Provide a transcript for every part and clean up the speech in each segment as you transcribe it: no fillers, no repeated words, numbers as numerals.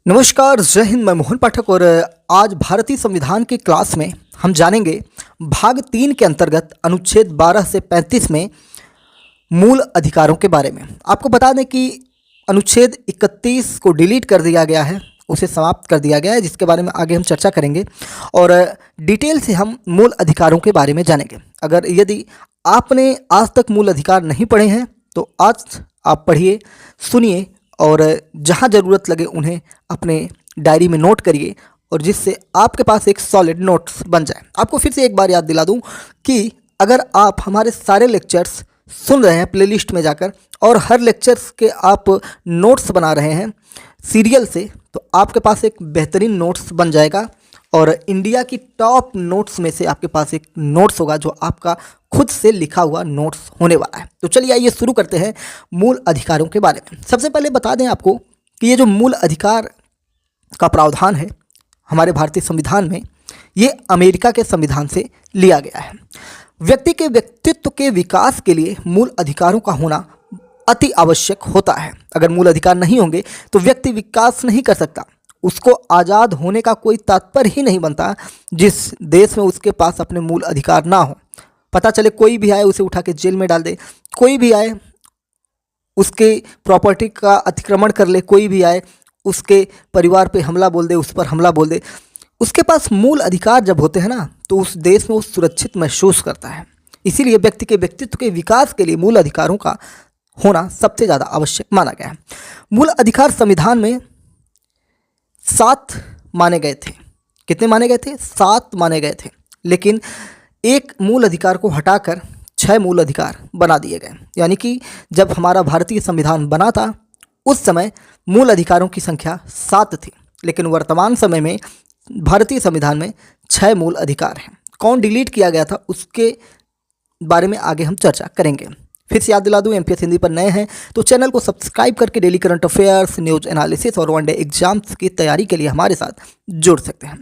नमस्कार, जय हिंद। मैं मोहन पाठक और आज भारतीय संविधान की क्लास में हम जानेंगे भाग 3 के अंतर्गत अनुच्छेद 12 से 35 में मूल अधिकारों के बारे में। आपको बता दें कि अनुच्छेद 31 को डिलीट कर दिया गया है, उसे समाप्त कर दिया गया है, जिसके बारे में आगे हम चर्चा करेंगे और डिटेल से हम मूल अधिकारों के बारे में जानेंगे। अगर यदि आपने आज तक मूल अधिकार नहीं पढ़े हैं तो आज आप पढ़िए, सुनिए और जहाँ ज़रूरत लगे उन्हें अपने डायरी में नोट करिए और जिससे आपके पास एक सॉलिड नोट्स बन जाए। आपको फिर से एक बार याद दिला दूं कि अगर आप हमारे सारे लेक्चर्स सुन रहे हैं प्लेलिस्ट में जाकर और हर लेक्चर्स के आप नोट्स बना रहे हैं सीरियल से, तो आपके पास एक बेहतरीन नोट्स बन जाएगा और इंडिया की टॉप नोट्स में से आपके पास एक नोट्स होगा जो आपका खुद से लिखा हुआ नोट्स होने वाला है। तो चलिए आइए शुरू करते हैं मूल अधिकारों के बारे में। सबसे पहले बता दें आपको कि ये जो मूल अधिकार का प्रावधान है हमारे भारतीय संविधान में, ये अमेरिका के संविधान से लिया गया है। व्यक्ति के व्यक्तित्व के विकास के लिए मूल अधिकारों का होना अति आवश्यक होता है। अगर मूल अधिकार नहीं होंगे तो व्यक्ति विकास नहीं कर सकता। उसको आज़ाद होने का कोई तात्पर्य ही नहीं बनता जिस देश में उसके पास अपने मूल अधिकार ना हो। पता चले कोई भी आए उसे उठा के जेल में डाल दे, कोई भी आए उसके प्रॉपर्टी का अतिक्रमण कर ले, कोई भी आए उसके परिवार पे हमला बोल दे, उस पर हमला बोल दे। उसके पास मूल अधिकार जब होते हैं ना तो उस देश में वो सुरक्षित महसूस करता है। इसीलिए व्यक्ति के व्यक्तित्व के विकास के लिए मूल अधिकारों का होना सबसे ज़्यादा आवश्यक माना गया है। मूल अधिकार संविधान में 7 माने गए थे। कितने माने गए थे? 7 माने गए थे, लेकिन एक मूल अधिकार को हटाकर 6 मूल अधिकार बना दिए गए। यानी कि जब हमारा भारतीय संविधान बना था उस समय मूल अधिकारों की संख्या 7 थी, लेकिन वर्तमान समय में भारतीय संविधान में 6 मूल अधिकार हैं। कौन डिलीट किया गया था उसके बारे में आगे हम चर्चा करेंगे। फिर से याद दिला दूं, एमपीएस हिंदी पर नए हैं तो चैनल को सब्सक्राइब करके daily current affairs, news analysis और वनडे एग्जाम्स की तैयारी के लिए हमारे साथ जुड़ सकते हैं।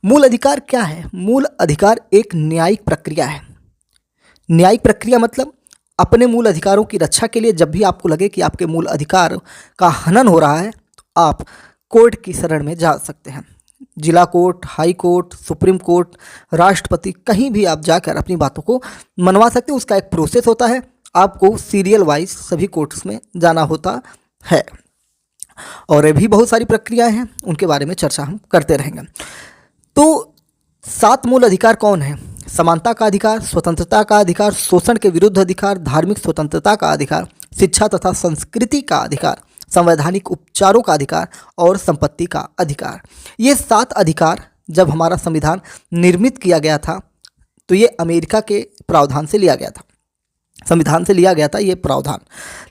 मूल अधिकार क्या है? मूल अधिकार एक न्यायिक प्रक्रिया है। न्यायिक प्रक्रिया मतलब अपने मूल अधिकारों की रक्षा के लिए जब भी आपको लगे कि आपके मूल अधिकार का हनन हो रहा है तो आप कोर्ट की शरण में जा सकते हैं। जिला court, high court, supreme court, राष्ट्रपति, कहीं भी आप जाकर अपनी बातों को मनवा सकते हैं। उसका एक प्रोसेस होता है, आपको सीरियल वाइज सभी कोर्ट्स में जाना होता है और भी बहुत सारी प्रक्रियाएं हैं, उनके बारे में चर्चा हम करते रहेंगे। तो 7 मूल अधिकार कौन है? समानता का अधिकार, स्वतंत्रता का अधिकार, शोषण के विरुद्ध अधिकार, धार्मिक स्वतंत्रता का अधिकार, शिक्षा तथा संस्कृति का अधिकार, संवैधानिक उपचारों का अधिकार और संपत्ति का अधिकार। ये 7 अधिकार जब हमारा संविधान निर्मित किया गया था तो ये अमेरिका के प्रावधान से लिया गया था, संविधान से लिया गया था ये प्रावधान।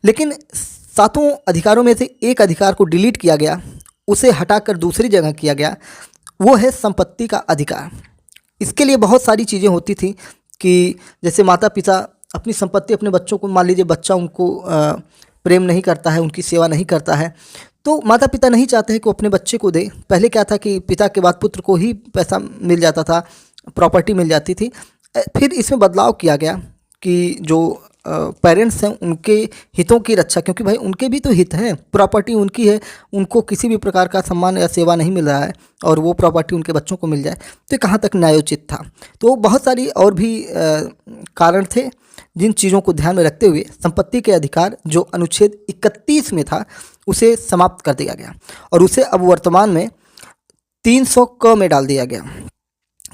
लेकिन 7 अधिकारों में से एक अधिकार को डिलीट किया गया, उसे हटाकर दूसरी जगह किया गया, वो है संपत्ति का अधिकार। इसके लिए बहुत सारी चीज़ें होती थी कि जैसे माता पिता अपनी संपत्ति अपने बच्चों को, मान लीजिए बच्चा उनको प्रेम नहीं करता है, उनकी सेवा नहीं करता है, तो माता पिता नहीं चाहते हैं कि वो अपने बच्चे को दे। पहले क्या था कि पिता के बाद पुत्र को ही पैसा मिल जाता था, प्रॉपर्टी मिल जाती थी। फिर इसमें बदलाव किया गया कि जो पेरेंट्स हैं उनके हितों की रक्षा, क्योंकि भाई उनके भी तो हित हैं, प्रॉपर्टी उनकी है, उनको किसी भी प्रकार का सम्मान या सेवा नहीं मिल रहा है और वो प्रॉपर्टी उनके बच्चों को मिल जाए, तो कहाँ तक न्यायोचित था। तो बहुत सारी और भी कारण थे जिन चीज़ों को ध्यान में रखते हुए संपत्ति के अधिकार जो अनुच्छेद 31 में था उसे समाप्त कर दिया गया और उसे अब वर्तमान में 300 क में डाल दिया गया।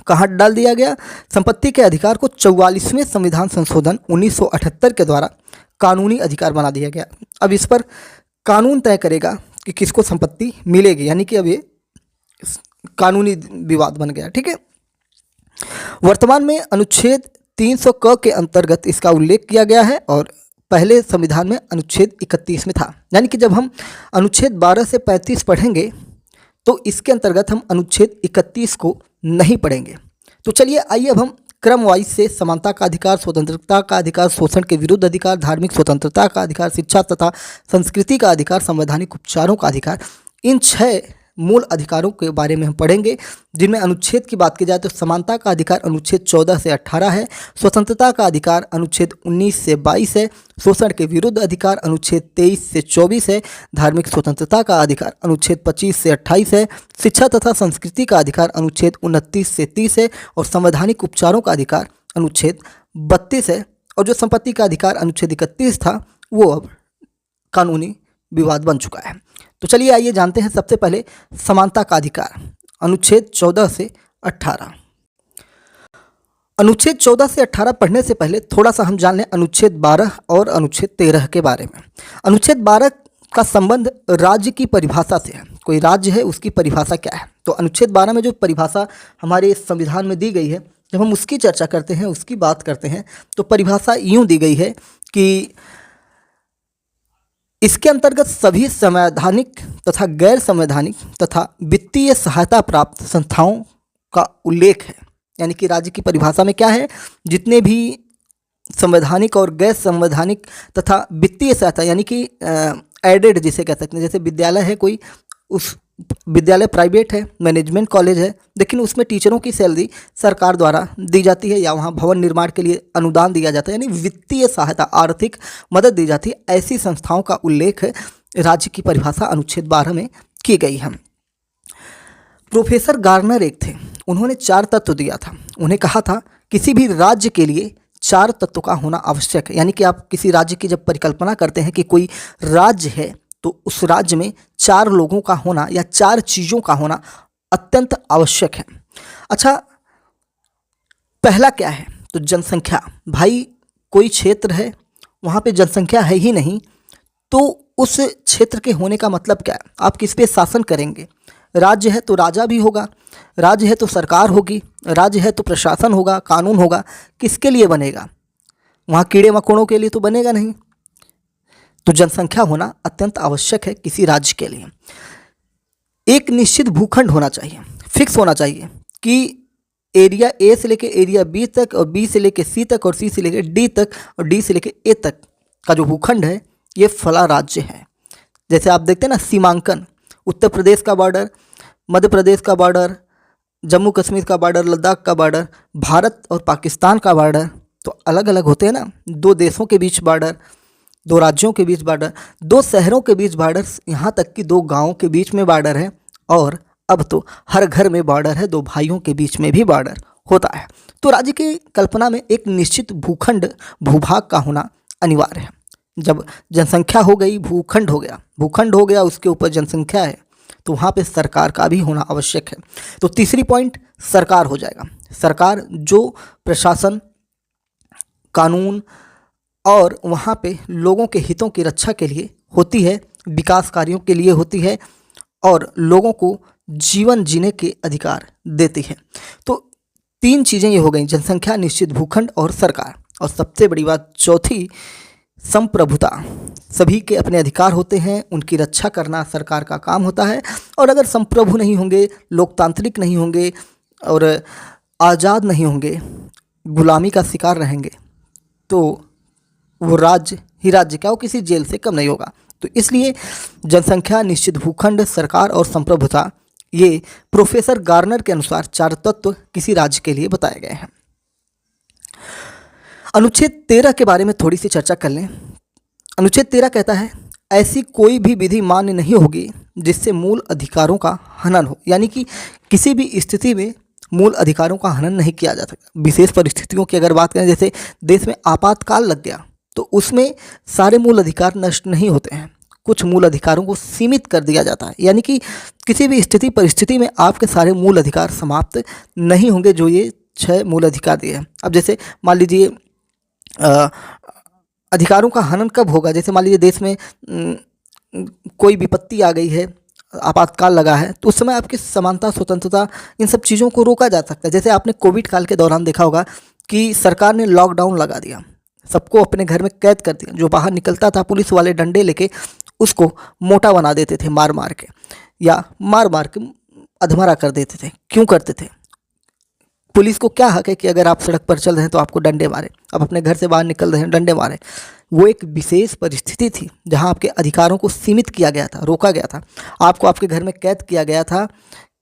कहाँ डाल दिया गया? संपत्ति के अधिकार को 44वें संविधान संशोधन 1978 के द्वारा कानूनी अधिकार बना दिया गया। अब इस पर कानून तय करेगा कि किसको संपत्ति मिलेगी, यानी कि अब ये कानूनी विवाद बन गया। ठीक है, वर्तमान में अनुच्छेद 300 क के अंतर्गत इसका उल्लेख किया गया है और पहले संविधान में अनुच्छेद 31 में था। यानी कि जब हम अनुच्छेद 12 से 35 पढ़ेंगे तो इसके अंतर्गत हम अनुच्छेद 31 को नहीं पढ़ेंगे। तो चलिए आइए अब हम क्रम वाइज से समानता का अधिकार, स्वतंत्रता का अधिकार, शोषण के विरुद्ध अधिकार, धार्मिक स्वतंत्रता का अधिकार, शिक्षा तथा संस्कृति का अधिकार, संवैधानिक उपचारों का अधिकार, इन 6 मूल अधिकारों के बारे में हम पढ़ेंगे, जिनमें अनुच्छेद की बात की जाए तो समानता का अधिकार अनुच्छेद 14 से 18 है, स्वतंत्रता का अधिकार अनुच्छेद 19 से 22 है, शोषण के विरुद्ध अधिकार अनुच्छेद 23 से 24 है, धार्मिक स्वतंत्रता का अधिकार अनुच्छेद 25 से 28 है, शिक्षा तथा संस्कृति का अधिकार अनुच्छेद 29 से 30 है और संवैधानिक उपचारों का अधिकार अनुच्छेद 32 है। और जो संपत्ति का अधिकार अनुच्छेद 31 था वो अब कानूनी विवाद बन चुका है। तो चलिए आइए जानते हैं सबसे पहले समानता का अधिकार अनुच्छेद 14 से 18। अनुच्छेद 14 से 18 पढ़ने से पहले थोड़ा सा हम जान लें अनुच्छेद 12 और अनुच्छेद 13 के बारे में। अनुच्छेद 12 का संबंध राज्य की परिभाषा से है। कोई राज्य है उसकी परिभाषा क्या है, तो अनुच्छेद 12 में जो परिभाषा हमारे संविधान में दी गई है, जब हम उसकी चर्चा करते हैं, उसकी बात करते हैं, तो परिभाषा यूँ दी गई है कि इसके अंतर्गत सभी संवैधानिक तथा गैर संवैधानिक तथा वित्तीय सहायता प्राप्त संस्थाओं का उल्लेख है। यानी कि राज्य की परिभाषा में क्या है, जितने भी संवैधानिक और गैर संवैधानिक तथा वित्तीय सहायता यानी कि एडेड जिसे कह सकते हैं, जैसे विद्यालय है कोई, उस विद्यालय प्राइवेट है, मैनेजमेंट कॉलेज है, लेकिन उसमें टीचरों की सैलरी सरकार द्वारा दी जाती है या वहाँ भवन निर्माण के लिए अनुदान दिया जाता है, यानी वित्तीय सहायता आर्थिक मदद दी जाती है। ऐसी संस्थाओं का उल्लेख राज्य की परिभाषा अनुच्छेद 12 में की गई है। प्रोफेसर गार्नर एक थे, उन्होंने 4 तत्व दिया था। उन्हें कहा था किसी भी राज्य के लिए 4 तत्व का होना आवश्यक है। यानी कि आप किसी राज्य की जब परिकल्पना करते हैं कि कोई राज्य है तो उस राज्य में 4 लोगों का होना या 4 चीज़ों का होना अत्यंत आवश्यक है। अच्छा, पहला क्या है, तो जनसंख्या। भाई कोई क्षेत्र है वहाँ पे जनसंख्या है ही नहीं, तो उस क्षेत्र के होने का मतलब क्या है, आप किस पे शासन करेंगे। राज्य है तो राजा भी होगा, राज्य है तो सरकार होगी, राज्य है तो प्रशासन होगा, कानून होगा। किसके लिए बनेगा, वहाँ कीड़े मकोड़ों के लिए तो बनेगा नहीं। तो जनसंख्या होना अत्यंत आवश्यक है किसी राज्य के लिए। एक निश्चित भूखंड होना चाहिए, फिक्स होना चाहिए कि एरिया ए से लेके एरिया बी तक और बी से लेके सी तक और सी से लेके डी तक और डी से लेके ए तक का जो भूखंड है ये फला राज्य है। जैसे आप देखते हैं ना सीमांकन, उत्तर प्रदेश का बॉर्डर, मध्य प्रदेश का बॉर्डर, जम्मू कश्मीर का बॉर्डर, लद्दाख का बॉर्डर, भारत और पाकिस्तान का बॉर्डर, तो अलग अलग होते हैं ना। 2 देशों के बीच बॉर्डर, 2 राज्यों के बीच बॉर्डर, 2 शहरों के बीच बॉर्डर, यहाँ तक कि 2 गाँवों के बीच में बॉर्डर है। और अब तो हर घर में बॉर्डर है, 2 भाइयों के बीच में भी बॉर्डर होता है। तो राज्य की कल्पना में एक निश्चित भूखंड, भूभाग का होना अनिवार्य है। जब जनसंख्या हो गई, भूखंड हो गया, उसके ऊपर जनसंख्या है, तो वहाँ पे सरकार का भी होना आवश्यक है। तो तीसरी पॉइंट सरकार हो जाएगा। सरकार जो प्रशासन, कानून और वहाँ पे लोगों के हितों की रक्षा के लिए होती है, विकास कार्यों के लिए होती है और लोगों को जीवन जीने के अधिकार देती है। तो 3 चीज़ें ये हो गई, जनसंख्या, निश्चित भूखंड और सरकार। और सबसे बड़ी बात चौथी, संप्रभुता। सभी के अपने अधिकार होते हैं, उनकी रक्षा करना सरकार का काम होता है। और अगर संप्रभु नहीं होंगे, लोकतांत्रिक नहीं होंगे और आज़ाद नहीं होंगे, गुलामी का शिकार रहेंगे, तो वो राज्य ही राज्य क्या, वो किसी जेल से कम नहीं होगा। तो इसलिए जनसंख्या, निश्चित भूखंड, सरकार और संप्रभुता, ये प्रोफेसर गार्नर के अनुसार 4 तत्व किसी राज्य के लिए बताए गए हैं। अनुच्छेद 13 के बारे में थोड़ी सी चर्चा कर लें। अनुच्छेद 13 कहता है ऐसी कोई भी विधि मान्य नहीं होगी जिससे मूल अधिकारों का हनन हो। यानी कि किसी भी स्थिति में मूल अधिकारों का हनन नहीं किया जा सकता। विशेष परिस्थितियों की अगर बात करें, जैसे देश में आपातकाल लग गया, तो उसमें सारे मूल अधिकार नष्ट नहीं होते हैं, कुछ मूल अधिकारों को सीमित कर दिया जाता है। यानी कि किसी भी स्थिति परिस्थिति में आपके सारे मूल अधिकार समाप्त नहीं होंगे, जो ये 6 मूल अधिकार दिए हैं। अब जैसे मान लीजिए अधिकारों का हनन कब होगा, जैसे मान लीजिए देश में कोई विपत्ति आ गई है, आपातकाल लगा है, तो उस समय आपकी समानता, स्वतंत्रता, इन सब चीज़ों को रोका जा सकता है। जैसे आपने कोविड काल के दौरान देखा होगा कि सरकार ने लॉकडाउन लगा दिया, सबको अपने घर में कैद कर दिया। जो बाहर निकलता था, पुलिस वाले डंडे लेके उसको मोटा बना देते थे, मार मार के, या मार मार के अधमरा कर देते थे। क्यों करते थे? पुलिस को क्या हक है कि अगर आप सड़क पर चल रहे हैं तो आपको डंडे मारे, आप अपने घर से बाहर निकल रहे हैं डंडे मारे। वो एक विशेष परिस्थिति थी जहां आपके अधिकारों को सीमित किया गया था, रोका गया था, आपको आपके घर में कैद किया गया था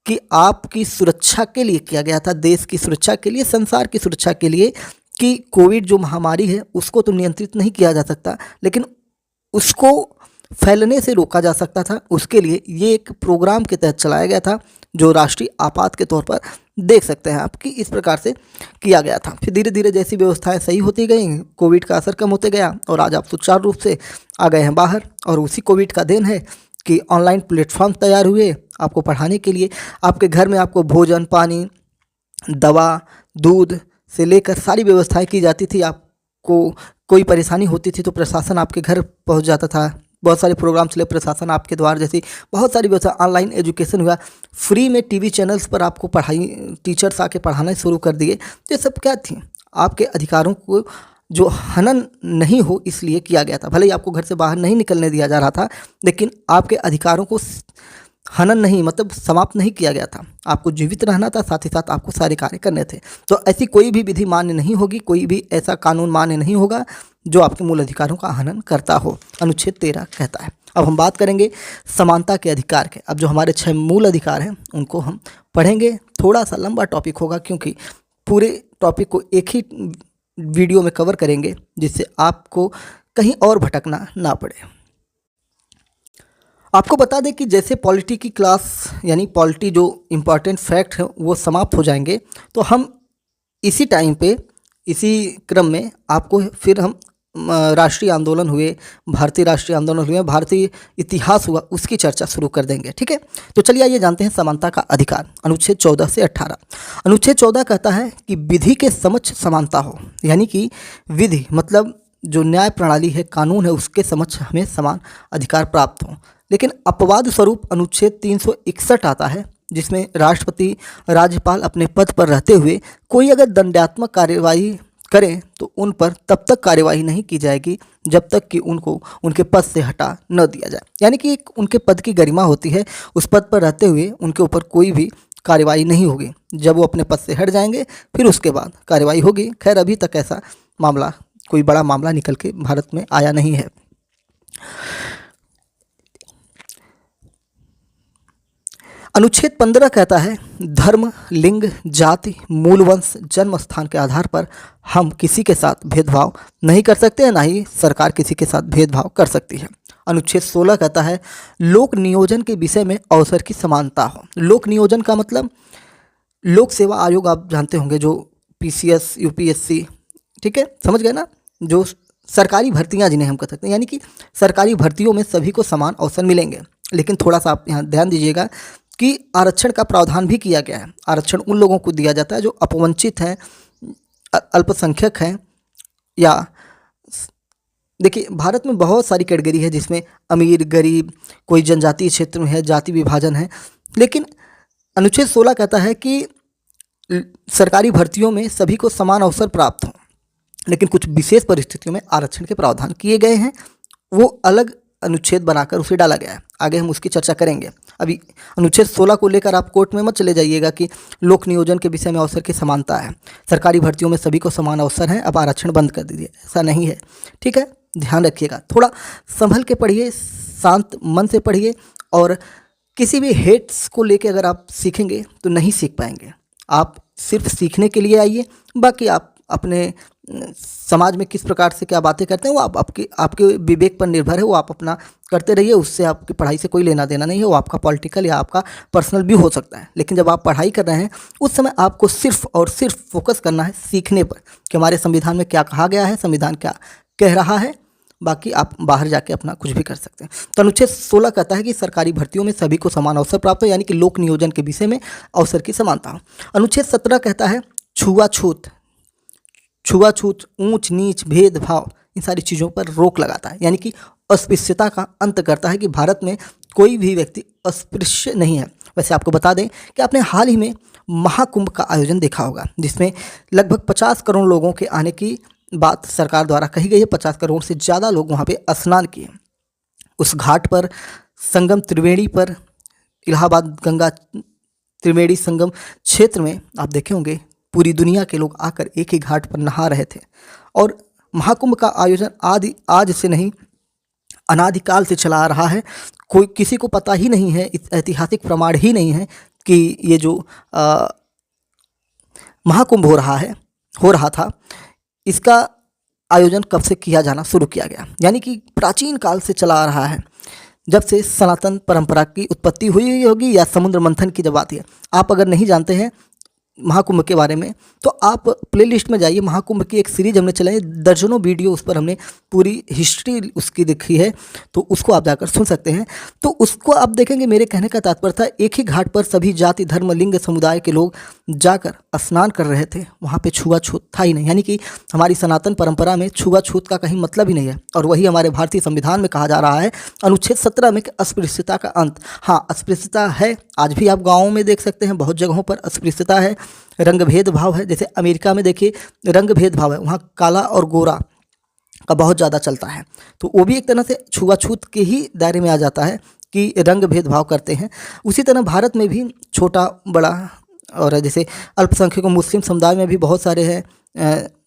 कि आपकी सुरक्षा के लिए किया गया था, देश की सुरक्षा के लिए, संसार की सुरक्षा के लिए, कि कोविड जो महामारी है उसको तो नियंत्रित नहीं किया जा सकता, लेकिन उसको फैलने से रोका जा सकता था। उसके लिए ये एक प्रोग्राम के तहत चलाया गया था जो राष्ट्रीय आपात के तौर पर देख सकते हैं आप कि इस प्रकार से किया गया था। फिर धीरे धीरे जैसी व्यवस्थाएं सही होती गई, कोविड का असर कम होते गया और आज आप सुचारू रूप से आ गए हैं बाहर। और उसी कोविड का देन है कि ऑनलाइन प्लेटफॉर्म तैयार हुए आपको पढ़ाने के लिए। आपके घर में आपको भोजन, पानी, दवा, दूध से लेकर सारी व्यवस्थाएं की जाती थी। आपको कोई परेशानी होती थी तो प्रशासन आपके घर पहुंच जाता था। बहुत सारे प्रोग्राम चले, प्रशासन आपके द्वार जैसी बहुत सारी व्यवस्था। ऑनलाइन एजुकेशन हुआ, फ्री में टीवी चैनल्स पर आपको पढ़ाई, टीचर्स आके पढ़ाना शुरू कर दिए। ये सब क्या थी? आपके अधिकारों को जो हनन नहीं हो इसलिए किया गया था। भले ही आपको घर से बाहर नहीं निकलने दिया जा रहा था, लेकिन आपके अधिकारों को हनन नहीं, मतलब समाप्त नहीं किया गया था। आपको जीवित रहना था, साथ ही साथ आपको सारे कार्य करने थे। तो ऐसी कोई भी विधि मान्य नहीं होगी, कोई भी ऐसा कानून मान्य नहीं होगा जो आपके मूल अधिकारों का हनन करता हो, अनुच्छेद 13 कहता है। अब हम बात करेंगे समानता के अधिकार के। अब जो हमारे 6 मूल अधिकार हैं उनको हम पढ़ेंगे। थोड़ा सा लंबा टॉपिक होगा क्योंकि पूरे टॉपिक को एक ही वीडियो में कवर करेंगे, जिससे आपको कहीं और भटकना ना पड़े। आपको बता दें कि जैसे पॉलिटी की क्लास यानी पॉलिटी जो इम्पॉर्टेंट फैक्ट है वो समाप्त हो जाएंगे, तो हम इसी टाइम पे, इसी क्रम में आपको फिर हम राष्ट्रीय आंदोलन हुए, भारतीय राष्ट्रीय आंदोलन हुए, भारतीय इतिहास हुआ, उसकी चर्चा शुरू कर देंगे। ठीक है, तो चलिए आइए जानते हैं समानता का अधिकार। अनुच्छेद 14 से 18। अनुच्छेद 14 कहता है कि विधि के समक्ष समानता हो, यानी कि विधि मतलब जो न्याय प्रणाली है, कानून है, उसके समक्ष हमें समान अधिकार प्राप्त हो। लेकिन अपवाद स्वरूप अनुच्छेद 361 आता है, जिसमें राष्ट्रपति, राज्यपाल अपने पद पर रहते हुए कोई अगर दंडात्मक कार्यवाही करें तो उन पर तब तक कार्यवाही नहीं की जाएगी जब तक कि उनको उनके पद से हटा न दिया जाए। यानी कि एक उनके पद की गरिमा होती है, उस पद पर रहते हुए उनके ऊपर कोई भी कार्यवाही नहीं होगी। जब वो अपने पद से हट जाएंगे फिर उसके बाद कार्यवाही होगी। खैर अभी तक ऐसा मामला, कोई बड़ा मामला निकल के भारत में आया नहीं है। अनुच्छेद 15 कहता है धर्म, लिंग, जाति, मूल वंश, जन्म स्थान के आधार पर हम किसी के साथ भेदभाव नहीं कर सकते हैं, ना ही सरकार किसी के साथ भेदभाव कर सकती है। अनुच्छेद 16 कहता है लोक नियोजन के विषय में अवसर की समानता हो। लोक नियोजन का मतलब लोक सेवा आयोग, आप जानते होंगे, जो पीसीएस, यूपीएससी, ठीक है, समझ गए ना, जो सरकारी भर्तियां जिन्हें हम कह सकते हैं, यानी कि सरकारी भर्तियों में सभी को समान अवसर मिलेंगे। लेकिन थोड़ा सा आप यहाँ ध्यान दीजिएगा कि आरक्षण का प्रावधान भी किया गया है। आरक्षण उन लोगों को दिया जाता है जो अपवंचित हैं, अल्पसंख्यक हैं, या देखिए भारत में बहुत सारी कैटेगरी है जिसमें अमीर, गरीब, कोई जनजातीय क्षेत्र में है, जाति विभाजन है। लेकिन अनुच्छेद 16 कहता है कि सरकारी भर्तियों में सभी को समान अवसर प्राप्त हो, लेकिन कुछ विशेष परिस्थितियों में आरक्षण के प्रावधान किए गए हैं, वो अलग अनुच्छेद बनाकर उसे डाला गया है। आगे हम उसकी चर्चा करेंगे। अभी अनुच्छेद 16 को लेकर आप कोर्ट में मत चले जाइएगा कि लोक नियोजन के विषय में अवसर की समानता है, सरकारी भर्तियों में सभी को समान अवसर है, अब आरक्षण बंद कर दीजिए, ऐसा नहीं है। ठीक है, ध्यान रखिएगा, थोड़ा संभल के पढ़िए, शांत मन से पढ़िए, और किसी भी हेट्स को लेकर अगर आप सीखेंगे तो नहीं सीख पाएंगे। आप सिर्फ सीखने के लिए आइए, बाकी आप अपने समाज में किस प्रकार से क्या बातें करते हैं वो आपके विवेक पर निर्भर है, वो आप अपना करते रहिए, उससे आपकी पढ़ाई से कोई लेना देना नहीं है। वो आपका पॉलिटिकल या आपका पर्सनल भी हो सकता है, लेकिन जब आप पढ़ाई कर रहे हैं उस समय आपको सिर्फ और सिर्फ फोकस करना है सीखने पर कि हमारे संविधान में क्या कहा गया है, संविधान क्या कह रहा है। बाकी आप बाहर जाके अपना कुछ भी कर सकते हैं। तो अनुच्छेद 16 कहता है कि सरकारी भर्तियों में सभी को समान अवसर प्राप्त हो, यानी कि लोक नियोजन के विषय में अवसर की समानता हो। अनुच्छेद 17 कहता है छुआछूत, ऊंच नीच, भेदभाव, इन सारी चीज़ों पर रोक लगाता है, यानी कि अस्पृश्यता का अंत करता है कि भारत में कोई भी व्यक्ति अस्पृश्य नहीं है। वैसे आपको बता दें कि आपने हाल ही में महाकुंभ का आयोजन देखा होगा, जिसमें लगभग 50 करोड़ लोगों के आने की बात सरकार द्वारा कही गई है। 50 करोड़ से ज़्यादा लोग वहाँ पे स्नान किए। उस घाट पर, संगम त्रिवेणी पर, इलाहाबाद गंगा त्रिवेणी संगम क्षेत्र में आप देखे होंगे पूरी दुनिया के लोग आकर एक ही घाट पर नहा रहे थे, और महाकुंभ का आयोजन आज से नहीं, अनादिकाल से चला आ रहा है। कोई किसी को पता ही नहीं है, इस ऐतिहासिक प्रमाण ही नहीं है कि ये जो महाकुंभ हो रहा था, इसका आयोजन कब से किया जाना शुरू किया गया। यानी कि प्राचीन काल से चला आ रहा है, जब से सनातन परंपरा की उत्पत्ति हुई होगी या समुद्र मंथन की जब आती है। आप अगर नहीं जानते हैं महाकुंभ के बारे में तो आप प्लेलिस्ट में जाइए, महाकुंभ की एक सीरीज हमने चलाई, दर्जनों वीडियो उस पर हमने पूरी हिस्ट्री उसकी देखी है, तो उसको आप जाकर सुन सकते हैं। तो उसको आप देखेंगे। मेरे कहने का तात्पर्य था, एक ही घाट पर सभी जाति धर्म लिंग समुदाय के लोग जाकर स्नान कर रहे थे, वहाँ पे छुआछूत था ही नहीं। यानी कि हमारी सनातन परंपरा में छुआछूत का कहीं मतलब ही नहीं है। और वही हमारे भारतीय संविधान में कहा जा रहा है, अनुच्छेद 17 में, कि अस्पृश्यता का अंत। हाँ, अस्पृश्यता है, आज भी आप गाँवों में देख सकते हैं, बहुत जगहों पर अस्पृश्यता है, रंग भेदभाव है। जैसे अमेरिका में देखिए रंग भेदभाव है, वहाँ काला और गोरा का बहुत ज़्यादा चलता है, तो वो भी एक तरह से छुआछूत के ही दायरे में आ जाता है कि रंग भेदभाव करते हैं। उसी तरह भारत में भी छोटा बड़ा, और जैसे अल्पसंख्यकों मुस्लिम समुदाय में भी बहुत सारे हैं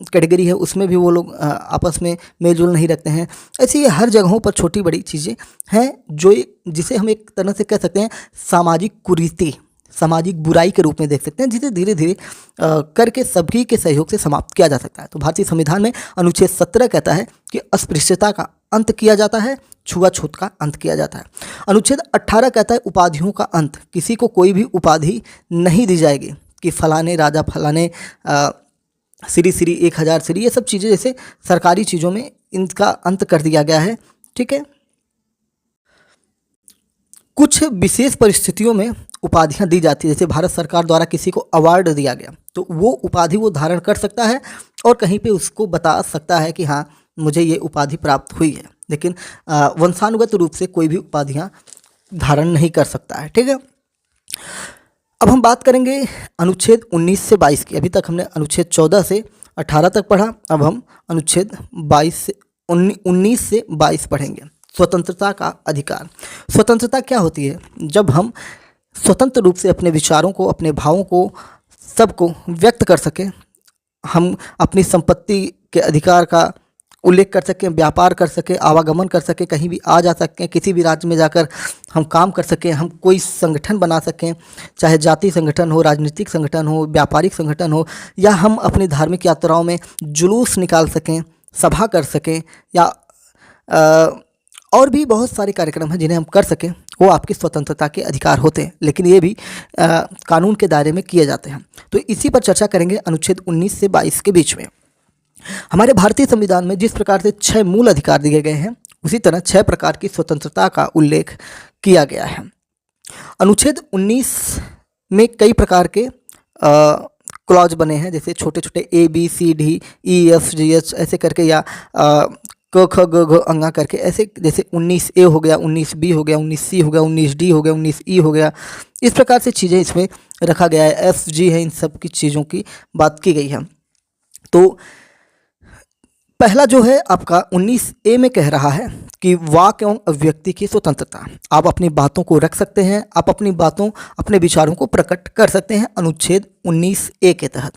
कैटेगरी है, उसमें भी वो लोग आपस में मेलजोल नहीं रखते हैं। ऐसे ही हर जगहों पर छोटी बड़ी चीज़ें हैं जो जिसे हम एक तरह से कह सकते हैं सामाजिक कुरीति, सामाजिक बुराई के रूप में देख सकते हैं, जिसे धीरे धीरे करके सभी के सहयोग से समाप्त किया जा सकता है। तो भारतीय संविधान में अनुच्छेद 17 कहता है कि अस्पृश्यता का अंत किया जाता है, छुआछूत का अंत किया जाता है। अनुच्छेद 18 कहता है उपाधियों का अंत, किसी को कोई भी उपाधि नहीं दी जाएगी कि फलाने राजा, फलाने श्री 1000 श्री, ये सब चीज़ें जैसे सरकारी चीज़ों में इनका अंत कर दिया गया है। ठीक है, कुछ विशेष परिस्थितियों में उपाधियां दी जाती है, जैसे भारत सरकार द्वारा किसी को अवार्ड दिया गया तो वो उपाधि वो धारण कर सकता है और कहीं पे उसको बता सकता है कि हाँ मुझे ये उपाधि प्राप्त हुई है, लेकिन वंशानुगत रूप से कोई भी उपाधियां धारण नहीं कर सकता है। ठीक है, अब हम बात करेंगे अनुच्छेद 19 से 22 की। अभी तक हमने अनुच्छेद 14 से 18 तक पढ़ा, अब हम अनुच्छेद 19 से 22 पढ़ेंगे। स्वतंत्रता का अधिकार। स्वतंत्रता क्या होती है? जब हम स्वतंत्र रूप से अपने विचारों को, अपने भावों को, सबको व्यक्त कर सकें, हम अपनी संपत्ति के अधिकार का उल्लेख कर सकें, व्यापार कर सकें, आवागमन कर सकें, कहीं भी आ जा सकें, किसी भी राज्य में जाकर हम काम कर सकें, हम कोई संगठन बना सकें, चाहे जाति संगठन हो, राजनीतिक संगठन हो, व्यापारिक संगठन हो, या हम अपनी धार्मिक यात्राओं में जुलूस निकाल सकें, सभा कर सकें, या और भी बहुत सारे कार्यक्रम हैं जिन्हें हम कर सकें, वो आपकी स्वतंत्रता के अधिकार होते हैं, लेकिन ये भी कानून के दायरे में किए जाते हैं। तो इसी पर चर्चा करेंगे अनुच्छेद 19 से 22 के बीच में। हमारे भारतीय संविधान में जिस प्रकार से 6 मूल अधिकार दिए गए हैं, उसी तरह 6 प्रकार की स्वतंत्रता का उल्लेख किया गया है। अनुच्छेद 19 में कई प्रकार के क्लॉज बने हैं, जैसे छोटे छोटे ABCDEFGH ऐसे करके, या क ख ग घ अंगा करके ऐसे, जैसे 19A हो गया, 19B हो गया, 19C हो गया, 19D हो गया, 19E हो गया, इस प्रकार से चीज़ें इसमें रखा गया है। FG है, इन सब की चीज़ों की बात की गई है। तो पहला जो है आपका 19A में कह रहा है कि वाक एवं अभिव्यक्ति की स्वतंत्रता। आप अपनी बातों को रख सकते हैं, आप अपनी बातों, अपने विचारों को प्रकट कर सकते हैं अनुच्छेद 19A के तहत।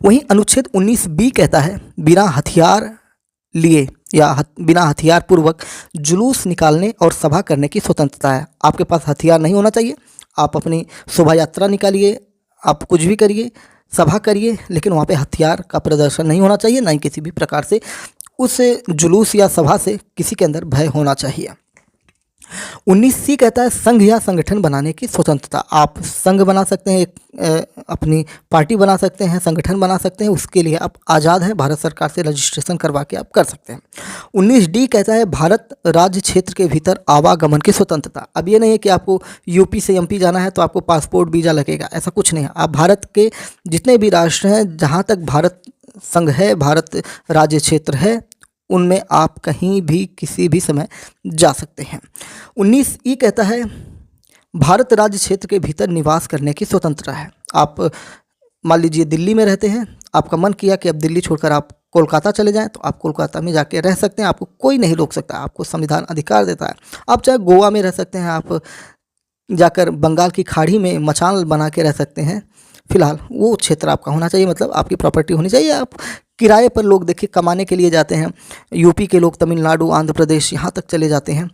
वहीं अनुच्छेद 19B कहता है बिना हथियार लिए या बिना हथियार पूर्वक जुलूस निकालने और सभा करने की स्वतंत्रता है। आपके पास हथियार नहीं होना चाहिए, आप अपनी शोभा यात्रा निकालिए, आप कुछ भी करिए, सभा करिए, लेकिन वहाँ पे हथियार का प्रदर्शन नहीं होना चाहिए, ना ही किसी भी प्रकार से उस जुलूस या सभा से किसी के अंदर भय होना चाहिए। 19C कहता है संघ या संगठन बनाने की स्वतंत्रता। आप संघ बना सकते हैं, अपनी पार्टी बना सकते हैं, संगठन बना सकते हैं, उसके लिए आप आज़ाद हैं, भारत सरकार से रजिस्ट्रेशन करवा के आप कर सकते हैं। 19D कहता है भारत राज्य क्षेत्र के भीतर आवागमन की स्वतंत्रता। अब ये नहीं है कि आपको यूपी से MP जाना है तो आपको पासपोर्ट वीज़ा लगेगा, ऐसा कुछ नहीं है। आप भारत के जितने भी राष्ट्र हैं, जहाँ तक भारत संघ है, भारत राज्य क्षेत्र है, उनमें आप कहीं भी किसी भी समय जा सकते हैं। 19E कहता है भारत राज्य क्षेत्र के भीतर निवास करने की स्वतंत्रता है। आप मान लीजिए दिल्ली में रहते हैं, आपका मन किया कि अब दिल्ली छोड़कर आप कोलकाता चले जाएं, तो आप कोलकाता में जाके रह सकते हैं, आपको कोई नहीं रोक सकता, आपको संविधान अधिकार देता है। आप चाहे गोवा में रह सकते हैं, आप जाकर बंगाल की खाड़ी में मचान बना के रह सकते हैं, फिलहाल वो क्षेत्र आपका होना चाहिए, मतलब आपकी प्रॉपर्टी होनी चाहिए, आप किराए पर लोग देखिए कमाने के लिए जाते हैं, यूपी के लोग तमिलनाडु, आंध्र प्रदेश यहाँ तक चले जाते हैं।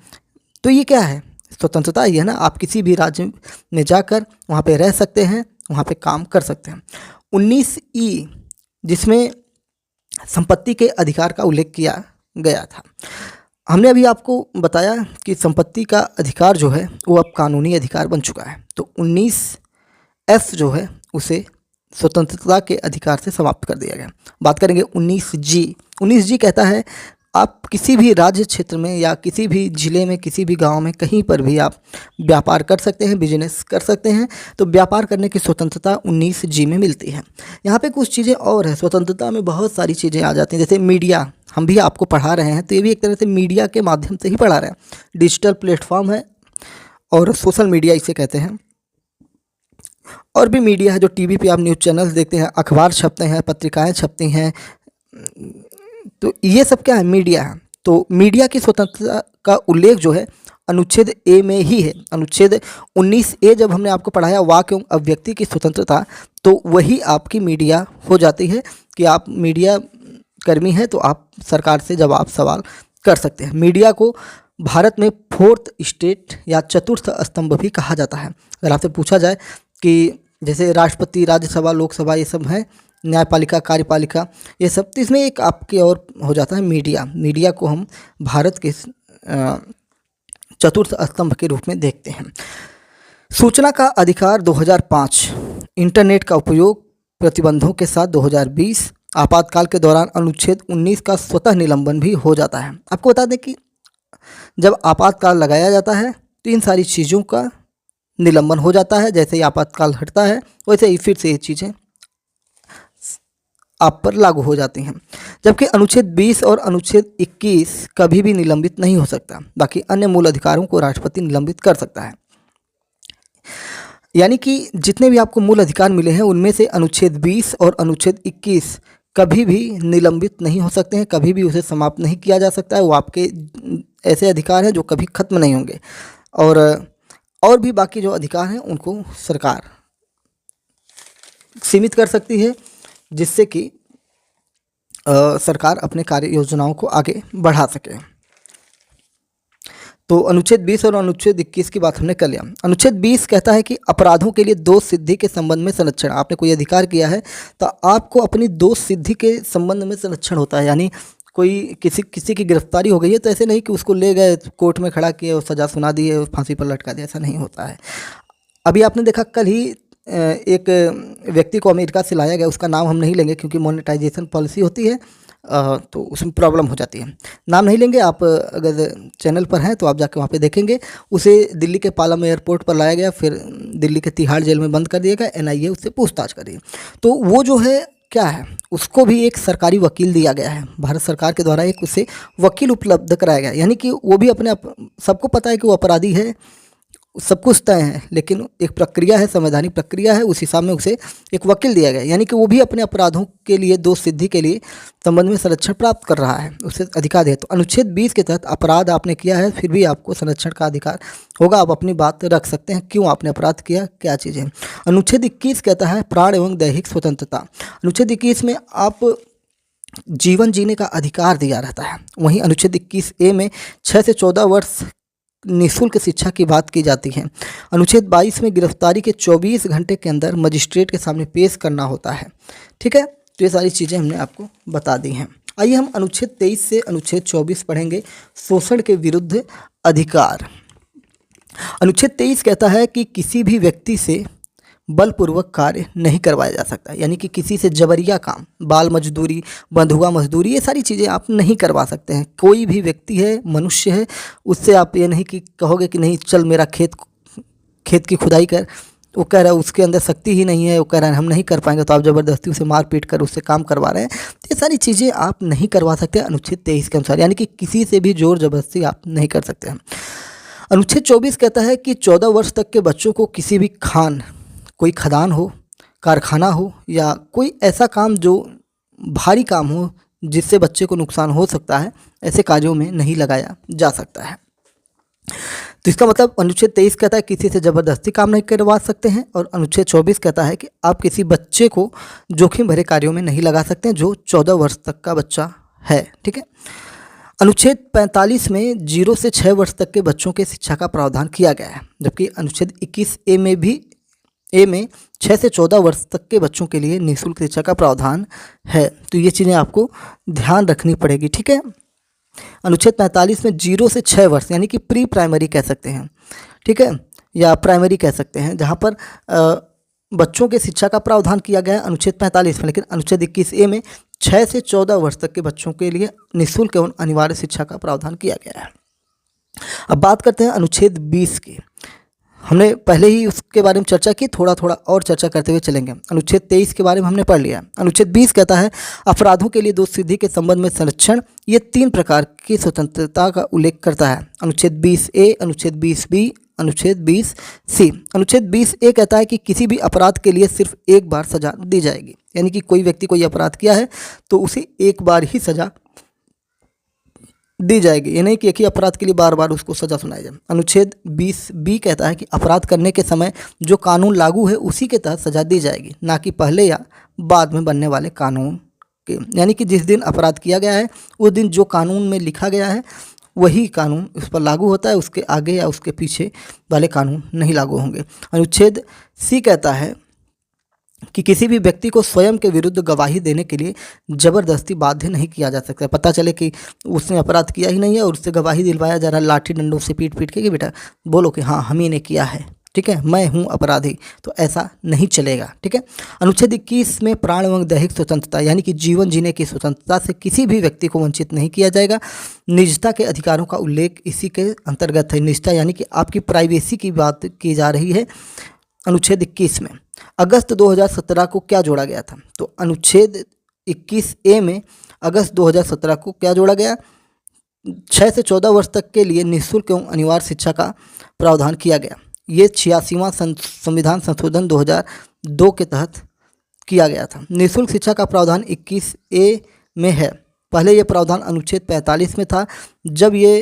तो ये क्या है? स्वतंत्रता ही है ना, आप किसी भी राज्य में जाकर वहाँ पे रह सकते हैं, वहाँ पे काम कर सकते हैं। 19E जिसमें संपत्ति के अधिकार का उल्लेख किया गया था। हमने अभी आपको बताया कि संपत्ति का अधिकार जो है वो अब कानूनी अधिकार बन चुका है। तो 19F जो है उसे स्वतंत्रता के अधिकार से समाप्त कर दिया गया। बात करेंगे 19G। 19G कहता है आप किसी भी राज्य क्षेत्र में या किसी भी ज़िले में, किसी भी गांव में, कहीं पर भी आप व्यापार कर सकते हैं, बिजनेस कर सकते हैं। तो व्यापार करने की स्वतंत्रता 19G में मिलती है। यहाँ पे कुछ चीज़ें और है, स्वतंत्रता में बहुत सारी चीज़ें आ जाती हैं। जैसे मीडिया, हम भी आपको पढ़ा रहे हैं तो ये भी एक तरह से मीडिया के माध्यम से ही पढ़ा रहे हैं। डिजिटल प्लेटफॉर्म है और सोशल मीडिया इसे कहते हैं। और भी मीडिया है जो टीवी पे आप न्यूज़ चैनल्स देखते हैं, अखबार छपते हैं, पत्रिकाएं छपती हैं, तो ये सब क्या है? मीडिया है। तो मीडिया की स्वतंत्रता का उल्लेख जो है अनुच्छेद ए में ही है। अनुच्छेद 19A जब हमने आपको पढ़ाया वाक एवं अभिव्यक्ति की स्वतंत्रता, तो वही आपकी मीडिया हो जाती है कि आप मीडिया कर्मी हैं तो आप सरकार से जवाब सवाल कर सकते हैं। मीडिया को भारत में फोर्थ स्टेट या चतुर्थ स्तंभ भी कहा जाता है। अगर आपसे पूछा जाए कि जैसे राष्ट्रपति, राज्यसभा, लोकसभा, ये सब है, न्यायपालिका, कार्यपालिका, ये सब, तो इसमें एक आपके और हो जाता है मीडिया। मीडिया को हम भारत के चतुर्थ स्तंभ के रूप में देखते हैं। सूचना का अधिकार 2005, इंटरनेट का उपयोग प्रतिबंधों के साथ 2020, आपातकाल के दौरान अनुच्छेद 19 का स्वतः निलंबन भी हो जाता है। आपको बता दें कि जब आपातकाल लगाया जाता है तो इन सारी चीज़ों का निलंबन हो जाता है। जैसे ही आपातकाल हटता है वैसे ही फिर से ये चीज़ें आप पर लागू हो जाती हैं। जबकि अनुच्छेद 20 और अनुच्छेद 21 कभी भी निलंबित नहीं हो सकता। बाकी अन्य मूल अधिकारों को राष्ट्रपति निलंबित कर सकता है। यानी कि जितने भी आपको मूल अधिकार मिले हैं उनमें से अनुच्छेद 20 और अनुच्छेद 21 कभी भी निलंबित नहीं हो सकते हैं, कभी भी उसे समाप्त नहीं किया जा सकता है। वो आपके ऐसे अधिकार हैं जो कभी खत्म नहीं होंगे। और भी बाकी जो अधिकार हैं उनको सरकार सीमित कर सकती है, जिससे कि सरकार अपने कार्य योजनाओं को आगे बढ़ा सके। तो अनुच्छेद 20 और अनुच्छेद 21 की बात हमने कर लिया। अनुच्छेद 20 कहता है कि अपराधों के लिए दोष सिद्धि के संबंध में संरक्षण। आपने कोई अधिकार किया है तो आपको अपनी दोष सिद्धि के संबंध में संरक्षण होता है। यानी कोई किसी की गिरफ्तारी हो गई है तो ऐसे नहीं कि उसको ले गए कोर्ट में खड़ा किए और सज़ा सुना दी है, फांसी पर लटका दिया, ऐसा नहीं होता है। अभी आपने देखा कल ही एक व्यक्ति को अमेरिका से लाया गया, उसका नाम हम नहीं लेंगे क्योंकि मोनेटाइजेशन पॉलिसी होती है, तो उसमें प्रॉब्लम हो जाती है। नाम नहीं लेंगे, आप अगर चैनल पर हैं तो आप जाके वहाँ पे देखेंगे। उसे दिल्ली के पालम एयरपोर्ट पर लाया गया, फिर दिल्ली के तिहाड़ जेल में बंद कर दिया गया। NIA उससे पूछताछ करी। तो वो जो है क्या है, उसको भी एक सरकारी वकील दिया गया है। भारत सरकार के द्वारा एक उसे वकील उपलब्ध कराया गया। यानी कि वो भी सबको पता है कि वो अपराधी है, सब कुछ तय है, लेकिन एक प्रक्रिया है, संवैधानिक प्रक्रिया है, उस हिसाब में उसे एक वकील दिया गया। यानी कि वो भी अपने अपराधों के लिए, दोष सिद्धि के लिए संबंध में संरक्षण प्राप्त कर रहा है, उसे अधिकार है। तो अनुच्छेद 20 के तहत अपराध आपने किया है फिर भी आपको संरक्षण का अधिकार होगा। आप अपनी बात रख सकते हैं, क्यों आपने अपराध किया, क्या चीज़ें। अनुच्छेद 21 कहता है प्राण एवं दैहिक स्वतंत्रता। अनुच्छेद 21 में आप जीवन जीने का अधिकार दिया रहता है। वहीं अनुच्छेद 21A में 6 से 14 वर्ष निःशुल्क शिक्षा की बात की जाती है। अनुच्छेद 22 में गिरफ्तारी के 24 घंटे के अंदर मजिस्ट्रेट के सामने पेश करना होता है। ठीक है, तो ये सारी चीज़ें हमने आपको बता दी हैं। आइए हम अनुच्छेद 23 से अनुच्छेद 24 पढ़ेंगे, शोषण के विरुद्ध अधिकार। अनुच्छेद 23 कहता है कि किसी भी व्यक्ति से बलपूर्वक कार्य नहीं करवाया जा सकता। यानी कि किसी से जबरिया काम, बाल मजदूरी, बंधुआ मजदूरी, ये सारी चीज़ें आप नहीं करवा सकते हैं। कोई भी व्यक्ति है, मनुष्य है, उससे आप ये नहीं कि कहोगे कि नहीं चल मेरा खेत की खुदाई कर, वो कह रहा है उसके अंदर शक्ति ही नहीं है, वो कह रहा है हम नहीं कर पाएंगे, तो आप ज़बरदस्ती उसे मार पीट कर उससे काम करवा रहे हैं। ये सारी चीज़ें आप नहीं करवा सकते अनुच्छेद 23 के अनुसार। यानी कि किसी से भी जोर जबरदस्ती आप नहीं कर सकते हैं। अनुच्छेद 24 कहता है कि 14 वर्ष तक के बच्चों को किसी भी कोई खदान हो, कारखाना हो या कोई ऐसा काम जो भारी काम हो जिससे बच्चे को नुकसान हो सकता है, ऐसे कार्यों में नहीं लगाया जा सकता है। तो इसका मतलब अनुच्छेद 23 कहता है किसी से ज़बरदस्ती काम नहीं करवा सकते हैं, और अनुच्छेद 24 कहता है कि आप किसी बच्चे को जोखिम भरे कार्यों में नहीं लगा सकते हैं जो 14 वर्ष तक का बच्चा है। ठीक है। अनुच्छेद 45 में 0 से 6 वर्ष तक के बच्चों के शिक्षा का प्रावधान किया गया है, जबकि अनुच्छेद 21A में भी 6 से 14 वर्ष तक के बच्चों के लिए निःशुल्क शिक्षा का प्रावधान है। तो ये चीज़ें आपको ध्यान रखनी पड़ेगी। ठीक है। अनुच्छेद 45 में 0 से 6 वर्ष यानी कि प्री प्राइमरी कह सकते हैं, ठीक है, या प्राइमरी कह सकते हैं, जहाँ पर बच्चों के शिक्षा का प्रावधान किया गया है अनुच्छेद 45 में, लेकिन अनुच्छेद 21A में 6 से 14 वर्ष तक के बच्चों के लिए निःशुल्क एवं अनिवार्य शिक्षा का प्रावधान किया गया है। अब बात करते हैं अनुच्छेद 20 की। हमने पहले ही उसके बारे में चर्चा की, थोड़ा थोड़ा और चर्चा करते हुए चलेंगे। अनुच्छेद 23 के बारे में हमने पढ़ लिया। अनुच्छेद 20 कहता है अपराधों के लिए दोष सिद्धि के संबंध में संरक्षण। ये 3 प्रकार की स्वतंत्रता का उल्लेख करता है। अनुच्छेद 20A, अनुच्छेद 20B, अनुच्छेद 20C। अनुच्छेद 20A कहता है कि किसी भी अपराध के लिए सिर्फ एक बार सजा दी जाएगी, यानी कि कोई व्यक्ति कोई अपराध किया है तो उसे एक बार ही सजा दी जाएगी, ये नहीं कि एक ही अपराध के लिए बार बार उसको सजा सुनाई जाए। अनुच्छेद 20B कहता है कि अपराध करने के समय जो कानून लागू है उसी के तहत सजा दी जाएगी, ना कि पहले या बाद में बनने वाले कानून के। यानी कि जिस दिन अपराध किया गया है उस दिन जो कानून में लिखा गया है वही कानून उस पर लागू होता है, उसके आगे या उसके पीछे वाले कानून नहीं लागू होंगे। अनुच्छेद C कहता है कि किसी भी व्यक्ति को स्वयं के विरुद्ध गवाही देने के लिए जबरदस्ती बाध्य नहीं किया जा सकता। पता चले कि उसने अपराध किया ही नहीं है और उससे गवाही दिलवाया जा रहा है लाठी डंडों से पीट पीट के कि बेटा बोलो कि हाँ हम ही ने किया है, ठीक है, मैं हूँ अपराधी, तो ऐसा नहीं चलेगा। ठीक है। अनुच्छेद 21 में प्राण एवं दैहिक स्वतंत्रता यानी कि जीवन जीने की स्वतंत्रता से किसी भी व्यक्ति को वंचित नहीं किया जाएगा। निजता के अधिकारों का उल्लेख इसी के अंतर्गत है। निजता यानी कि आपकी प्राइवेसी की बात की जा रही है अनुच्छेद 21 में। अगस्त 2017 को क्या जोड़ा गया था? तो अनुच्छेद 21A में अगस्त 2017 को क्या जोड़ा गया? 6 से 14 वर्ष तक के लिए निःशुल्क एवं अनिवार्य शिक्षा का प्रावधान किया गया। ये 86वां संविधान संशोधन 2002 के तहत किया गया था। निःशुल्क शिक्षा का प्रावधान 21A में है। पहले ये प्रावधान अनुच्छेद 45 में था। जब ये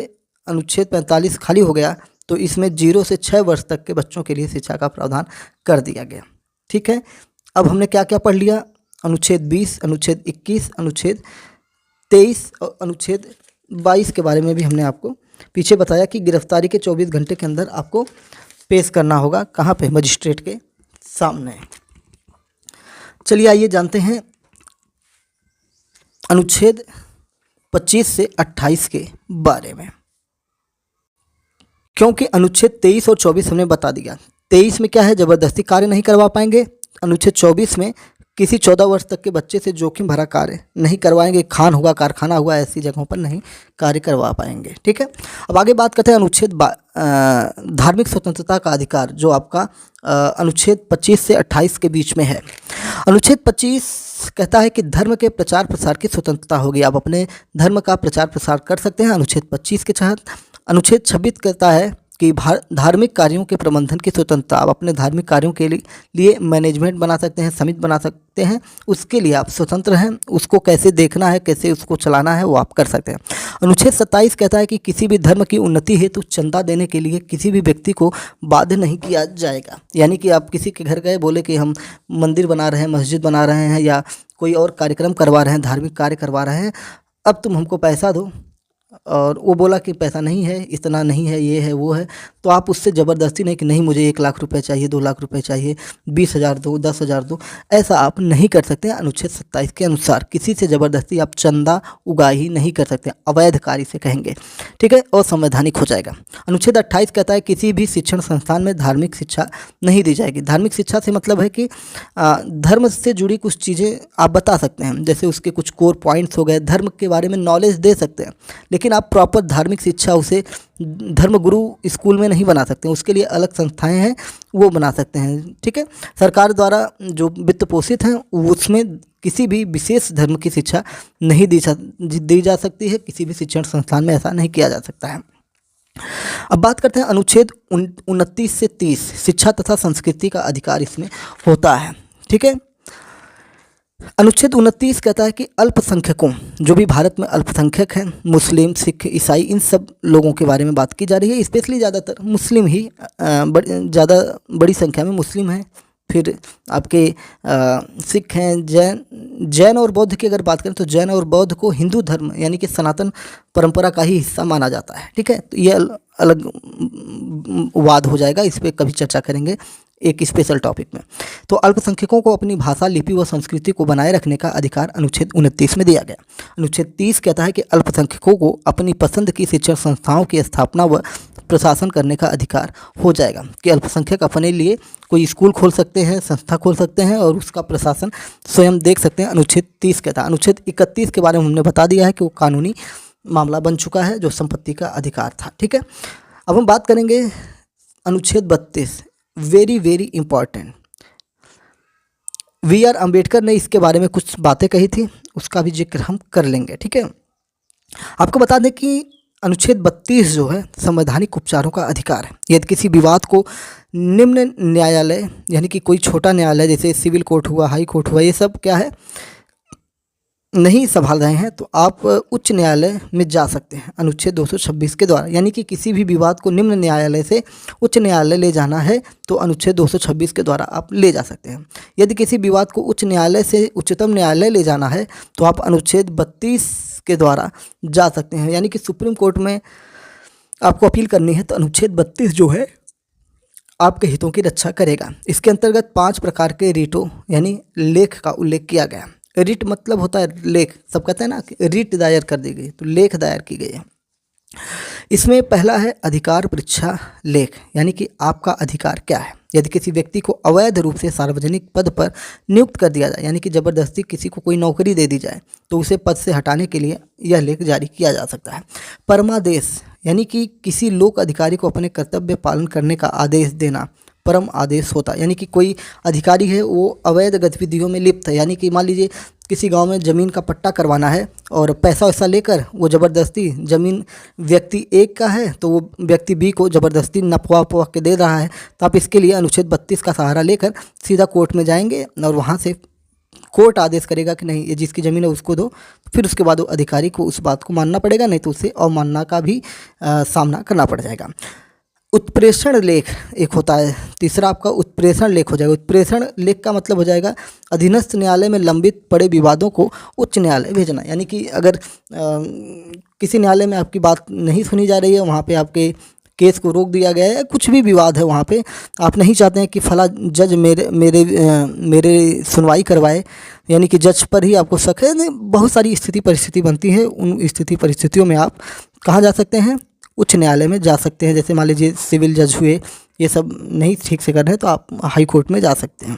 अनुच्छेद 45 खाली हो गया तो इसमें 0 से 6 वर्ष तक के बच्चों के लिए शिक्षा का प्रावधान कर दिया गया। ठीक है। अब हमने क्या क्या पढ़ लिया? अनुच्छेद 20, अनुच्छेद 21, अनुच्छेद 23 और अनुच्छेद 22 के बारे में भी हमने आपको पीछे बताया कि गिरफ्तारी के 24 घंटे के अंदर आपको पेश करना होगा। कहाँ पे? मजिस्ट्रेट के सामने। चलिए आइए जानते हैं अनुच्छेद 25 से 28 के बारे में, क्योंकि अनुच्छेद 23 और 24 हमने बता दिया। 23 में क्या है? जबरदस्ती कार्य नहीं करवा पाएंगे। अनुच्छेद 24 में किसी 14 वर्ष तक के बच्चे से जोखिम भरा कार्य नहीं करवाएंगे। खान हुआ, कारखाना हुआ, ऐसी जगहों पर नहीं कार्य करवा पाएंगे। ठीक है। अब आगे बात करते हैं अनुच्छेद धार्मिक स्वतंत्रता का अधिकार, जो आपका अनुच्छेद 25 से 28 के बीच में है। अनुच्छेद 25 कहता है कि धर्म के प्रचार प्रसार की स्वतंत्रता होगी। आप अपने धर्म का प्रचार प्रसार कर सकते हैं अनुच्छेद 25 के तहत। अनुच्छेद 26 कहता है कि धार्मिक कार्यों के प्रबंधन की स्वतंत्रता। आप अपने धार्मिक कार्यों के लिए मैनेजमेंट बना सकते हैं, समिति बना सकते हैं, उसके लिए आप स्वतंत्र हैं। उसको कैसे देखना है, कैसे उसको चलाना है, वो आप कर सकते हैं। अनुच्छेद 27 कहता है कि किसी भी धर्म की उन्नति हेतु चंदा देने के लिए किसी भी व्यक्ति को बाध्य नहीं किया जाएगा। यानी कि आप किसी के घर गए, बोले कि हम मंदिर बना रहे हैं, मस्जिद बना रहे हैं या कोई और कार्यक्रम करवा रहे हैं, धार्मिक कार्य करवा रहे हैं, अब तुम हमको पैसा दो, और वो बोला कि पैसा नहीं है, इतना नहीं है, ये है, वो है, तो आप उससे ज़बरदस्ती नहीं कि नहीं मुझे 1 लाख रुपए चाहिए, 2 लाख रुपए चाहिए, 20,000 दो, 10,000 दो, ऐसा आप नहीं कर सकते हैं। अनुच्छेद 27 के अनुसार किसी से ज़बरदस्ती आप चंदा उगाही नहीं कर सकते, अवैध कार्य से कहेंगे। ठीक है। और संवैधानिक हो जाएगा। अनुच्छेद 28 कहता है किसी भी शिक्षण संस्थान में धार्मिक शिक्षा नहीं दी जाएगी। धार्मिक शिक्षा से मतलब है कि धर्म से जुड़ी कुछ चीज़ें आप बता सकते हैं, जैसे उसके कुछ कोर पॉइंट्स हो गए, धर्म के बारे में नॉलेज दे सकते हैं, लेकिन आप प्रॉपर धार्मिक शिक्षा उसे धर्मगुरु स्कूल में नहीं बना सकते। उसके लिए अलग संस्थाएं हैं, वो बना सकते हैं। ठीक है। सरकार द्वारा जो वित्त पोषित हैं उसमें किसी भी विशेष धर्म की शिक्षा नहीं दी जा सकती है। किसी भी शिक्षण संस्थान में ऐसा नहीं किया जा सकता है। अब बात करते हैं अनुच्छेद 29 से 30, शिक्षा तथा संस्कृति का अधिकार इसमें होता है। ठीक है। अनुच्छेद 29 कहता है कि अल्पसंख्यकों, जो भी भारत में अल्पसंख्यक हैं, मुस्लिम, सिख, ईसाई, इन सब लोगों के बारे में बात की जा रही है। स्पेशली ज़्यादातर मुस्लिम ही ज़्यादा बड़ी संख्या में मुस्लिम हैं। फिर आपके सिख हैं, जैन और बौद्ध की अगर बात करें तो जैन और बौद्ध को हिंदू धर्म यानी कि सनातन परंपरा का ही हिस्सा माना जाता है। ठीक है, तो ये अलग वाद हो जाएगा, इस पर कभी चर्चा करेंगे एक स्पेशल टॉपिक में। तो अल्पसंख्यकों को अपनी भाषा, लिपि व संस्कृति को बनाए रखने का अधिकार अनुच्छेद 29 में दिया गया। अनुच्छेद 30 कहता है कि अल्पसंख्यकों को अपनी पसंद की शिक्षण संस्थाओं की स्थापना व प्रशासन करने का अधिकार हो जाएगा, कि अल्पसंख्यक अपने लिए कोई स्कूल खोल सकते हैं, संस्था खोल सकते हैं और उसका प्रशासन स्वयं देख सकते हैं। अनुच्छेद 30 कहता है। अनुच्छेद 31 के बारे में हमने बता दिया है कि वो कानूनी मामला बन चुका है, जो संपत्ति का अधिकार था। ठीक है, अब हम बात करेंगे अनुच्छेद 32, very very important. B R Ambedkar ने इसके बारे में कुछ बातें कही थी, उसका भी जिक्र हम कर लेंगे। ठीक है, आपको बता दें कि अनुच्छेद 32 जो है संवैधानिक उपचारों का अधिकार है। यदि किसी विवाद को निम्न न्यायालय यानी कि कोई छोटा न्यायालय जैसे सिविल कोर्ट हुआ, हाई कोर्ट हुआ, ये सब क्या है नहीं संभाल रहे हैं, तो आप उच्च न्यायालय में जा सकते हैं अनुच्छेद 226 के द्वारा। यानी कि किसी भी विवाद को निम्न न्यायालय से उच्च न्यायालय ले जाना है तो अनुच्छेद 226 के द्वारा आप ले जा सकते हैं। यदि किसी विवाद को उच्च न्यायालय से उच्चतम न्यायालय ले जाना है तो आप अनुच्छेद 32 के द्वारा जा सकते हैं। यानी कि सुप्रीम कोर्ट में आपको अपील करनी है तो अनुच्छेद 32 जो है आपके हितों की रक्षा करेगा। इसके अंतर्गत 5 प्रकार के रिटों यानी लेख का उल्लेख किया गया। रिट मतलब होता है लेख, सब कहते हैं ना कि रिट दायर कर दी गई, तो लेख दायर की गई है। इसमें पहला है अधिकार परीक्षा लेख, यानी कि आपका अधिकार क्या है। यदि किसी व्यक्ति को अवैध रूप से सार्वजनिक पद पर नियुक्त कर दिया जाए, यानी कि ज़बरदस्ती किसी को कोई नौकरी दे दी जाए, तो उसे पद से हटाने के लिए यह लेख जारी किया जा सकता है। परमादेश, यानी कि किसी लोक अधिकारी को अपने कर्तव्य पालन करने का आदेश देना परम आदेश होता है। यानी कि कोई अधिकारी है वो अवैध गतिविधियों में लिप्त है, यानी कि मान लीजिए किसी गांव में ज़मीन का पट्टा करवाना है और पैसा वैसा लेकर वो ज़बरदस्ती ज़मीन व्यक्ति एक का है तो वो व्यक्ति बी को ज़बरदस्ती नपवा के दे रहा है, तो आप इसके लिए अनुच्छेद 32 का सहारा लेकर सीधा कोर्ट में जाएंगे और वहाँ से कोर्ट आदेश करेगा कि नहीं ये जिसकी ज़मीन है उसको दो। फिर उसके बाद वो अधिकारी को उस बात को मानना पड़ेगा, नहीं तो उसे अवमानना का भी सामना करना पड़ जाएगा। उत्प्रेषण लेख एक होता है, तीसरा आपका उत्प्रेषण लेख हो जाएगा। उत्प्रेषण लेख का मतलब हो जाएगा अधीनस्थ न्यायालय में लंबित पड़े विवादों को उच्च न्यायालय भेजना। यानी कि अगर किसी न्यायालय में आपकी बात नहीं सुनी जा रही है, वहाँ पे आपके केस को रोक दिया गया है, कुछ भी विवाद है वहाँ पे, आप नहीं चाहते हैं कि फला जज मेरे सुनवाई करवाए, यानी कि जज पर ही आपको शक है, बहुत सारी स्थिति परिस्थिति बनती है। उन स्थिति परिस्थितियों में आप कहाँ जा सकते हैं, उच्च न्यायालय में जा सकते हैं। जैसे मान लीजिए सिविल जज हुए, ये सब नहीं ठीक से कर रहे हैं तो आप हाई कोर्ट में जा सकते हैं।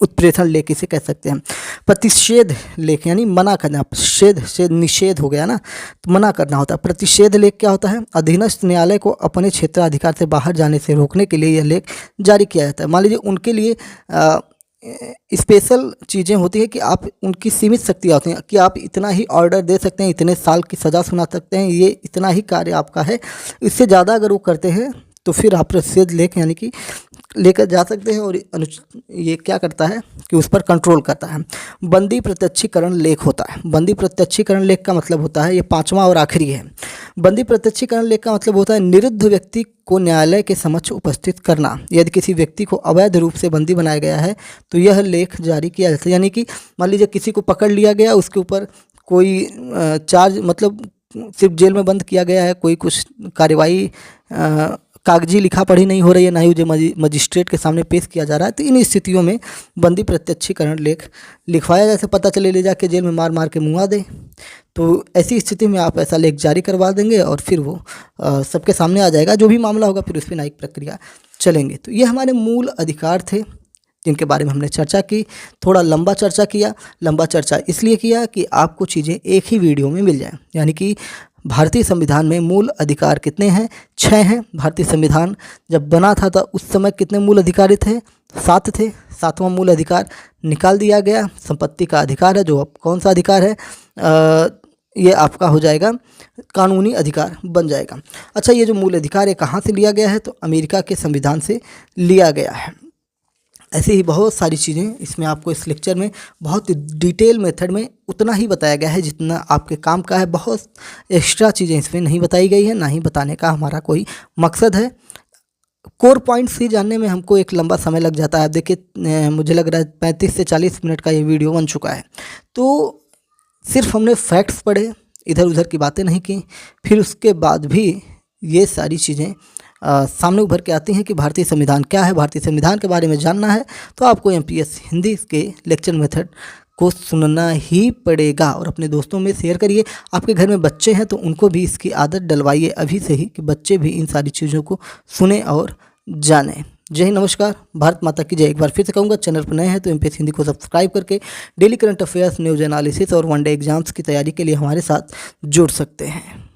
उत्प्रेषण लेख इसे कह सकते हैं। प्रतिषेध लेख यानी मना करना, शेद निषेध हो गया ना, तो मना करना होता है। प्रतिषेध लेख क्या होता है, अधीनस्थ न्यायालय को अपने क्षेत्राधिकार से बाहर जाने से रोकने के लिए यह लेख जारी किया जाता है। मान लीजिए उनके लिए स्पेशल चीज़ें होती है कि आप उनकी सीमित शक्तियाँ होती हैं कि आप इतना ही ऑर्डर दे सकते हैं, इतने साल की सज़ा सुना सकते हैं, ये इतना ही कार्य आपका है। इससे ज़्यादा अगर वो करते हैं तो फिर आप प्रतिषेध लेख यानी कि लेकर जा सकते हैं और ये क्या करता है कि उस पर कंट्रोल करता है। बंदी प्रत्यक्षीकरण लेख होता है। बंदी प्रत्यक्षीकरण लेख का मतलब होता है, ये 5वां और आखिरी है। बंदी प्रत्यक्षीकरण लेख का मतलब होता है निरुद्ध व्यक्ति को न्यायालय के समक्ष उपस्थित करना। यदि किसी व्यक्ति को अवैध रूप से बंदी बनाया गया है तो यह लेख जारी किया जाता है। यानी कि मान लीजिए किसी को पकड़ लिया गया, उसके ऊपर कोई चार्ज मतलब सिर्फ जेल में बंद किया गया है, कोई कुछ कार्रवाई कागजी लिखा पढ़ी नहीं हो रही है, ना ही मुझे मजिस्ट्रेट के सामने पेश किया जा रहा है, तो इन स्थितियों में बंदी प्रत्यक्षीकरण लेख लिखवाया, जैसे पता चले ले जाके जेल में मार मार के मुआ दे, तो ऐसी स्थिति में आप ऐसा लेख जारी करवा देंगे और फिर वो सबके सामने आ जाएगा, जो भी मामला होगा फिर उस पर न्यायिक प्रक्रिया चलेंगे। तो ये हमारे मूल अधिकार थे जिनके बारे में हमने चर्चा की। थोड़ा लंबा चर्चा किया, लंबा चर्चा इसलिए किया कि आपको चीज़ें एक ही वीडियो में मिल जाएं। यानी कि भारतीय संविधान में मूल अधिकार कितने हैं, 6 हैं। भारतीय संविधान जब बना था तो उस समय कितने मूल अधिकार थे, 7 थे। 7वां मूल अधिकार निकाल दिया गया, संपत्ति का अधिकार है, जो अब कौन सा अधिकार है, ये आपका हो जाएगा कानूनी अधिकार बन जाएगा। अच्छा, ये जो मूल अधिकार है कहाँ से लिया गया है, तो अमेरिका के संविधान से लिया गया है। ऐसे ही बहुत सारी चीज़ें इसमें आपको इस लेक्चर में बहुत डिटेल मेथड में उतना ही बताया गया है जितना आपके काम का है। बहुत एक्स्ट्रा चीज़ें इसमें नहीं बताई गई है, ना ही बताने का हमारा कोई मकसद है। कोर पॉइंट्स ही जानने में हमको एक लंबा समय लग जाता है। देखिए मुझे लग रहा है 35 से 40 मिनट का ये वीडियो बन चुका है। तो सिर्फ हमने फैक्ट्स पढ़े, इधर उधर की बातें नहीं की, फिर उसके बाद भी ये सारी चीज़ें सामने उभर के आती हैं कि भारतीय संविधान क्या है। भारतीय संविधान के बारे में जानना है तो आपको MPSC हिंदी के लेक्चर मेथड को सुनना ही पड़ेगा। और अपने दोस्तों में शेयर करिए। आपके घर में बच्चे हैं तो उनको भी इसकी आदत डलवाइए अभी से ही, कि बच्चे भी इन सारी चीज़ों को सुने और जानें। जय हिंद, नमस्कार, भारत माता की जय। एक बार फिर से कहूँगा, चैनल पर नए हैं तो MPSC हिंदी को सब्सक्राइब करके daily current affairs, news analysis और वनडे एग्जाम्स की तैयारी के लिए हमारे साथ जुड़ सकते हैं।